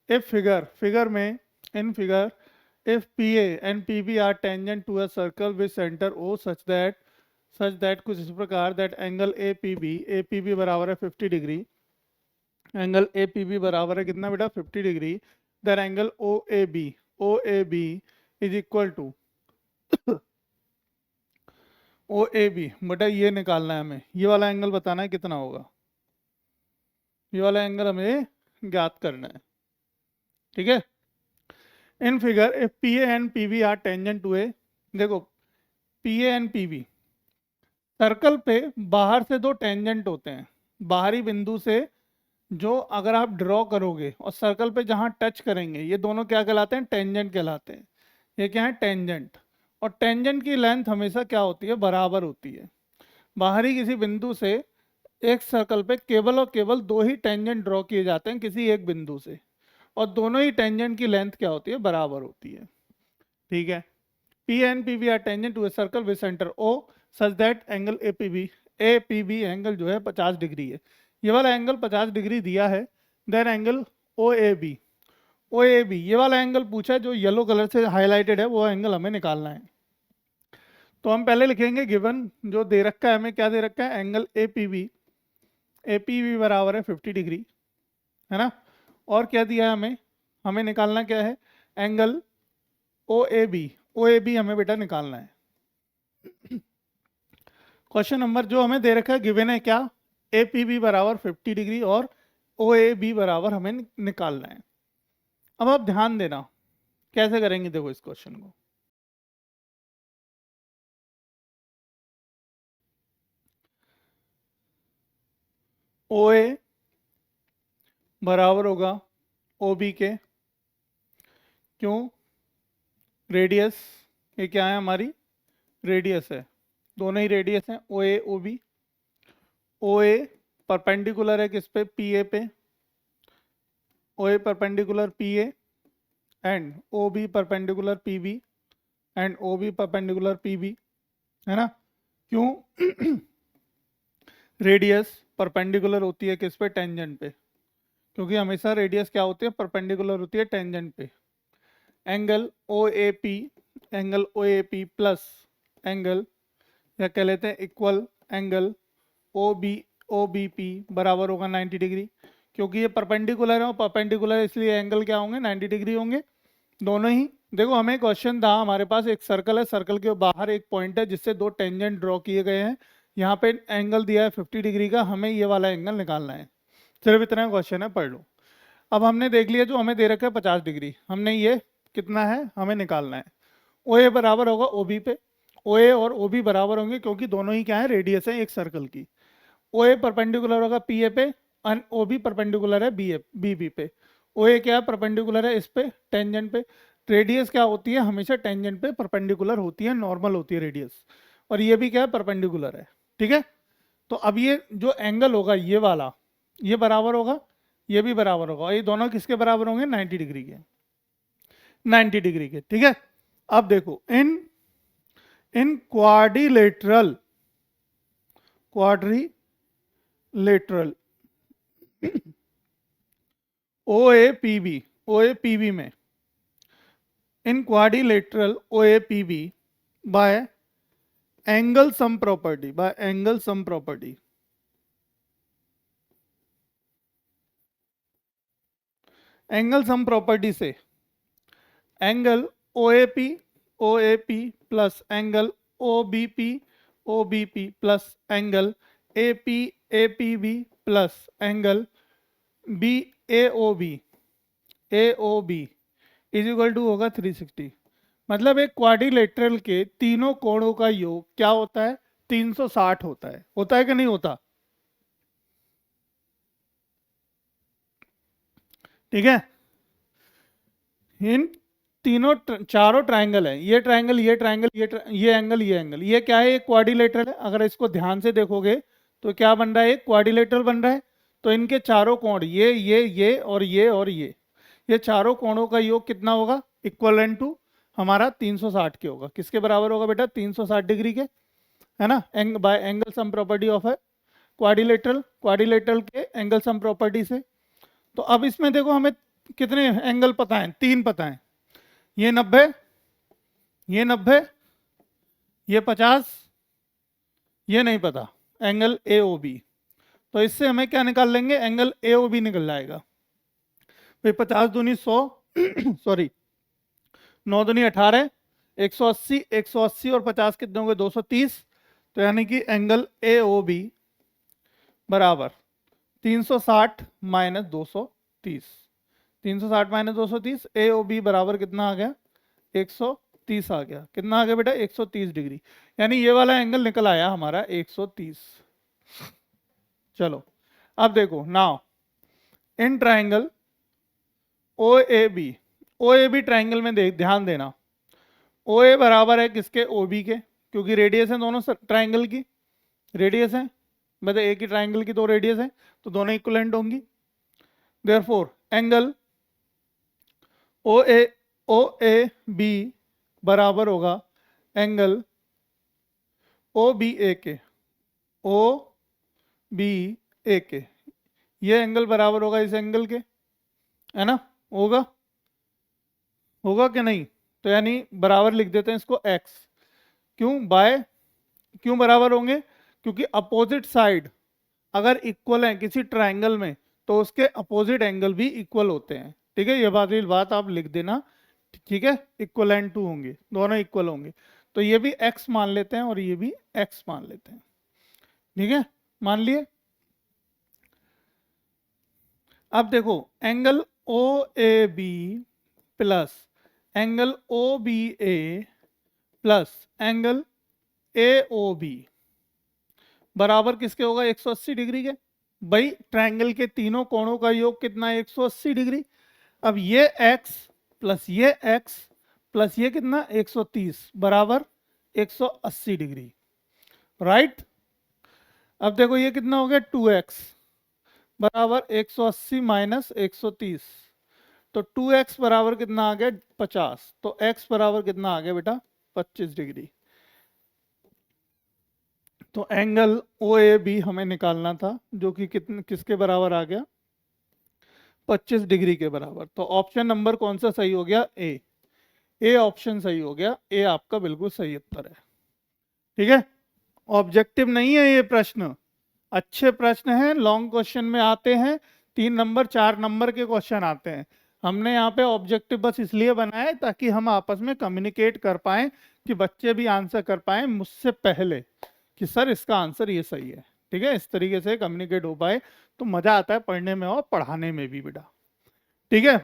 If figure में in figure if PA and PB are tangent to a circle with center O such that कुछ इस प्रकार that angle APB बराबर है 50 degree, angle APB बराबर है कितना बेटा 50 degree, then angle OAB is equal to OAB बेटा ये निकालना है हमें, ये वाला एंगल बताना है कितना होगा, ये वाला एंगल हमें ज्ञात करना है, ठीक है। In figure if PA and PB are tangent to a, देखो PA एंड PB सर्कल पे बाहर से दो टेंजेंट होते हैं, बाहरी बिंदु से जो अगर आप ड्रॉ करोगे और सर्कल पे जहां टच करेंगे ये दोनों क्या कहलाते हैं, टेंजेंट कहलाते हैं। ये क्या है, टेंजेंट। और टेंजेंट की लेंथ हमेशा क्या होती है, बराबर होती है। बाहरी किसी बिंदु से एक सर्कल पे केवल और केवल दो ही टेंजेंट ड्रॉ किए जाते हैं किसी एक बिंदु से, और दोनों ही टेंजेंट की लेंथ क्या होती है, बराबर होती है, ठीक है। P and PB are tangent to a circle with center O such that angle APB angle जो है 50 डिग्री है, ये वाला एंगल 50 डिग्री दिया है। देन एंगल OAB ये वाला एंगल पूछा है, जो येलो कलर से हाईलाइटेड है वो एंगल हमें निकालना है। तो हम पहले लिखेंगे गिवन जो दे रखा है हमें, क्या दे रखा है, एंगल APB बराबर है 50 डिग्री, है ना। और क्या दिया है हमें, हमें निकालना क्या है, एंगल OAB हमें बेटा निकालना है। क्वेश्चन नंबर जो हमें दे रखा है गिवन है क्या, APB बराबर 50 डिग्री और OAB बराबर हमें निकालना है। अब आप ध्यान देना कैसे करेंगे, देखो इस क्वेश्चन को। OA बराबर होगा OB के, क्यों, रेडियस, ये क्या है हमारी रेडियस है, दोनों ही रेडियस हैं OA OB। OA परपेंडिकुलर है किस पे, PA पे, OA perpendicular PA and OB perpendicular PB and OB perpendicular PB, है ना। क्यों, रेडियस परपेंडिकुलर होती है किस पे, टेंजेंट पे, क्योंकि हमेशा रेडियस क्या होती है, परपेंडिकुलर होती है टेंजेंट पे। एंगल OAP प्लस एंगल, या कह लेते हैं इक्वल एंगल OBP बराबर होगा 90 डिग्री, क्योंकि ये परपेंडिकुलर है और परपेंडिकुलर है इसलिए एंगल क्या होंगे, 90 डिग्री होंगे दोनों ही। देखो हमें क्वेश्चन था, हमारे पास एक सर्कल है, सर्कल के बाहर एक पॉइंट है जिससे दो टेंजेंट ड्रॉ किए गए हैं, यहाँ पे एंगल दिया है 50 डिग्री का, हमें ये वाला एंगल निकालना है, सिर्फ इतना क्वेश्चन है, पढ़ लो। अब हमने देख लिया जो हमें दे रखा है 50 डिग्री, हमने ये कितना है हमें निकालना है। OA बराबर होगा OB पे, OA और OB बराबर होंगे क्योंकि दोनों ही क्या है, रेडियस है एक सर्कल की। OA परपेंडिकुलर होगा PA पे और OB परपेंडिकुलर है BB पे। OA क्या है, परपेंडिकुलर है इस पे टेंजेंट पे। रेडियस क्या होती है, हमेशा टेंजेंट पे परपेंडिकुलर होती है, नॉर्मल होती है रेडियस, और ये भी क्या है, परपेंडिकुलर है, ठीक है। तो अब ये जो एंगल होगा ये वाला, ये बराबर होगा, ये भी बराबर होगा, और ये दोनों किसके बराबर होंगे, 90 डिग्री के, 90 डिग्री के, ठीक है। अब देखो इन क्वाड्रिलेटरल OAPB में, in quadrilateral OAPB by angle sum property, angle sum property से angle OAP plus angle OBP plus angle APB plus angle AOB is equal to होगा 360। मतलब एक क्वाड्रिलेटरल के तीनों कोणों का योग क्या होता है, 360 होता है कि नहीं होता, ठीक है। इन तीनों चारों ट्रायंगल है, ये ट्रायंगल, ये ट्रायंगल, ये एंगल, ये एंगल, ये क्या है, एक क्वाड्रिलेटरल है। अगर इसको ध्यान से देखोगे तो क्या बन रहा है, एक क्वाड्रिलेटरल बन रहा है। तो इनके चारों कोण, ये और ये चारों कोणों का योग कितना होगा, इक्वलेंट टू हमारा 360 के होगा। किसके बराबर होगा बेटा, 360 डिग्री के, है ना, bye angle sum property of है क्वाड्रिलेटरल के एंगल सम प्रॉपर्टी से। तो अब इसमें देखो हमें कितने एंगल पता है? 3 पता है। ये 90, ये 90, ये 50, ये नहीं पता, एंगल ए ओ बी। तो इससे हमें क्या निकाल लेंगे? एंगल ए ओ बी निकल जाएगा। भाई 50 दूनी 100 सॉरी 9 दूनी 18, 180, 180 और 50 कितने होंगे? 230। तो यानी कि एंगल ए ओ बी बराबर 360 माइनस 230। 360 माइनस 230, ए ओ बी बराबर कितना आ गया? 130 आ गया। कितना आ गया बेटा? 130 डिग्री। यानी ये वाला एंगल निकल आया हमारा 130। चलो अब देखो, now in triangle O A B, O A B triangle में ध्यान देना, ओ ए बराबर है किसके? ओ बी के, क्योंकि रेडियस है दोनों ट्राइंगल की, रेडियस है, मतलब एक ही ट्राइंगल की दो रेडियस है, तो दोनों इक्विवेलेंट होंगी। Therefore angle O A B बराबर होगा एंगल ओ बी ए के, ओ बी ए के। ये एंगल बराबर होगा इस एंगल के, है ना? होगा, होगा कि नहीं? तो यानी बराबर लिख देते हैं इसको x। क्यों बाय, क्यों बराबर होंगे? क्योंकि अपोजिट साइड अगर इक्वल है किसी ट्राइंगल में तो उसके अपोजिट एंगल भी इक्वल होते हैं। ठीक है, ये बात आप लिख देना। ठीक है, इक्वलेंट टू होंगे, दोनों इक्वल होंगे। तो ये भी x मान लेते हैं और ये भी x मान लेते हैं। ठीक है, मान लिए। अब देखो angle O A B plus angle O B A plus angle A O B बराबर किसके होगा? 180 डिग्री के। भाई ट्रायंगल के तीनों कोणों का योग कितना है? 180 डिग्री। अब ये x प्लस ये x प्लस ये कितना? 130 बराबर 180 डिग्री, राइट। अब देखो ये कितना हो गया? 2x बराबर 180 माइनस 130, तो 2x बराबर कितना आ गया? 50। तो x बराबर कितना आ गया बेटा? 25 डिग्री। तो एंगल ओ ए बी हमें निकालना था, जो कि किसके बराबर आ गया? 25 डिग्री के बराबर। तो ऑप्शन नंबर कौन सा सही हो गया? ए ऑप्शन सही हो गया। ए आपका बिल्कुल सही उत्तर है। ठीक है, ऑब्जेक्टिव नहीं है ये प्रश्न, अच्छे प्रश्न हैं, लॉन्ग क्वेश्चन में आते हैं, 3 नंबर 4 नंबर के क्वेश्चन आते हैं। हमने यहाँ पे ऑब्जेक्टिव बस इसलिए बनाया है ताकि हम आपस में कम्युनिकेट कर पाएं, कि बच्चे भी आंसर कर पाएं मुझसे पहले कि सर इसका आंसर ये सही है। ठीक है, इस तरीके से कम्युनिकेट हो पाए तो मजा आता है पढ़ने में और पढ़ाने में भी बेटा। ठीक है।